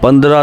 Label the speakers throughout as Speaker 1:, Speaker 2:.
Speaker 1: 15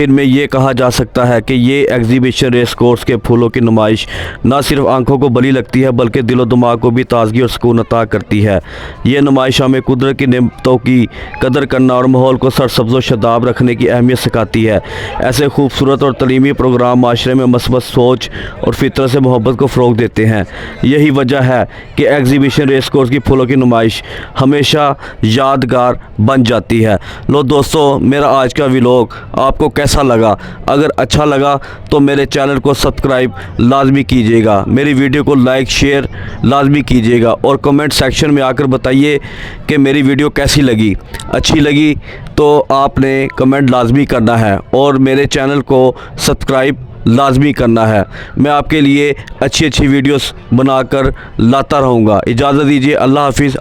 Speaker 1: इनमें ये कहा जा सकता है कि ये एग्जीबिशन रेस कोर्स के फूलों की नुमाइश न सिर्फ आंखों को भली लगती है बल्कि दिलो दिमाग को भी ताजगी और सुकून अता करती है। ये नुमाइश हमें कुदरत की नेमतों की कदर करना और माहौल को सरसब्ज़ व शादाब रखने की अहमियत सिखाती है। ऐसे खूबसूरत और तलीमी प्रोग्राम माशरे में मस्बत सोच और फितरत से मोहब्बत को फ़रोग़ देते हैं। यही वजह है कि एग्जीबिशन रेस कोर्स की फूलों की नुमाइश हमेशा यादगार बन जाती है। लो दोस्तों, मेरा आज का व्लॉग आपको कैसा लगा? अगर अच्छा लगा तो मेरे चैनल को सब्सक्राइब लाजमी कीजिएगा, मेरी वीडियो को लाइक शेयर लाजमी कीजिएगा और कमेंट सेक्शन में आकर बताइए कि मेरी वीडियो कैसी लगी। अच्छी लगी तो आपने कमेंट लाजमी करना है और मेरे चैनल को सब्सक्राइब लाजमी करना है। मैं आपके लिए अच्छी अच्छी वीडियोस बनाकर लाता रहूँगा। इजाज़त दीजिए। अल्लाह हाफिज़।